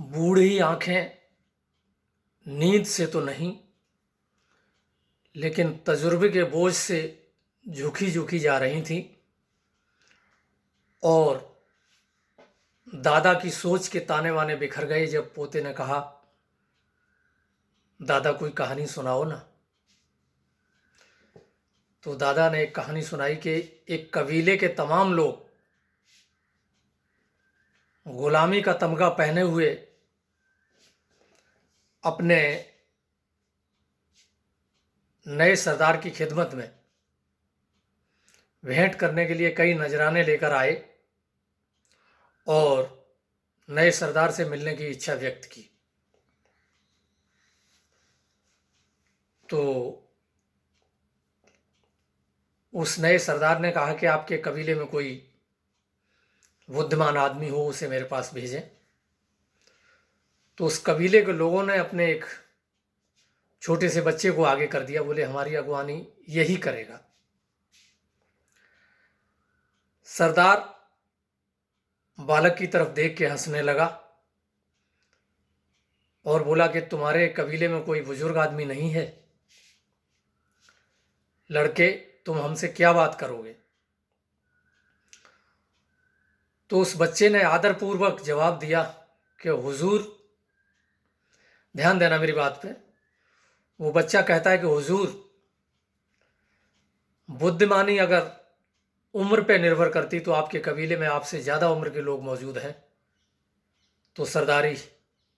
बूढ़ी आंखें नींद से तो नहीं, लेकिन तजुर्बे के बोझ से झुकी झुकी जा रही थीं और दादा की सोच के ताने वाने बिखर गए जब पोते ने कहा, दादा कोई कहानी सुनाओ ना। तो दादा ने एक कहानी सुनाई कि एक कबीले के तमाम लोग गुलामी का तमगा पहने हुए अपने नए सरदार की खिदमत में भेंट करने के लिए कई नजराने लेकर आए और नए सरदार से मिलने की इच्छा व्यक्त की। तो उस नए सरदार ने कहा कि आपके कबीले में कोई बुद्धिमान आदमी हो, उसे मेरे पास भेजें। तो उस कबीले के लोगों ने अपने एक छोटे से बच्चे को आगे कर दिया, बोले हमारी अगुवानी यही करेगा। सरदार बालक की तरफ देख के हंसने लगा और बोला कि तुम्हारे कबीले में कोई बुजुर्ग आदमी नहीं है? लड़के, तुम हमसे क्या बात करोगे? तो उस बच्चे ने आदरपूर्वक जवाब दिया कि हुजूर, ध्यान देना मेरी बात पे। वो बच्चा कहता है कि हुजूर, बुद्धिमानी अगर उम्र पे निर्भर करती तो आपके कबीले में आपसे ज़्यादा उम्र के लोग मौजूद हैं, तो सरदारी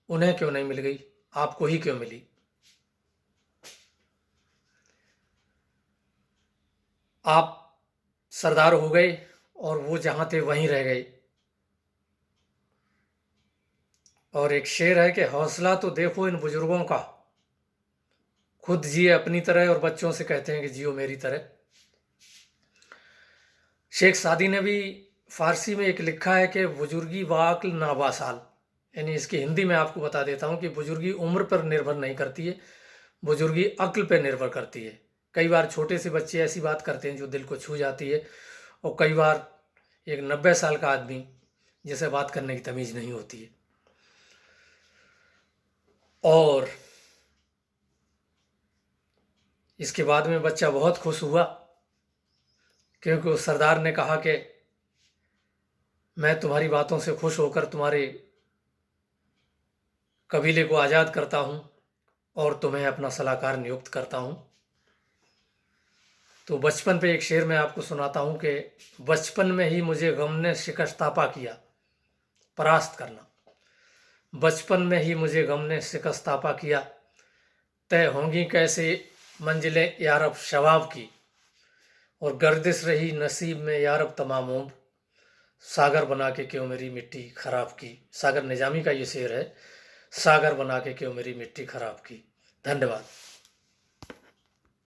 उन्हें क्यों नहीं मिल गई, आपको ही क्यों मिली? आप सरदार हो गए और वो जहां थे वहीं रह गए। और एक शेर है कि हौसला तो देखो इन बुजुर्गों का, खुद जिए अपनी तरह और बच्चों से कहते हैं कि जियो मेरी तरह। शेख सादी ने भी फारसी में एक लिखा है कि बुजुर्गी वाक्ल नाबासाल, यानी इसकी हिंदी में आपको बता देता हूँ कि बुजुर्गी उम्र पर निर्भर नहीं करती है, बुजुर्गी अक्ल पर निर्भर करती है। कई बार छोटे से बच्चे ऐसी बात करते हैं जो दिल को छू जाती है, और कई बार एक 90 साल का आदमी जिसे बात करने की तमीज़ नहीं होती है। और इसके बाद में बच्चा बहुत खुश हुआ, क्योंकि उस सरदार ने कहा कि मैं तुम्हारी बातों से खुश होकर तुम्हारे कबीले को आज़ाद करता हूँ और तुम्हें अपना सलाहकार नियुक्त करता हूँ। तो बचपन पे एक शेर मैं आपको सुनाता हूँ कि बचपन में ही मुझे गम ने शिकस्तापा किया, परास्त करना। बचपन में ही मुझे गम ने शिकस्तापा किया, तय होंगी कैसे मंजिलें यारब शबाब की, और गर्दिश रही नसीब में यारब तमाम उम्र, सागर बना के क्यों मेरी मिट्टी खराब की। सागर निजामी का ये शेर है, सागर बना के क्यों मेरी मिट्टी खराब की। धन्यवाद।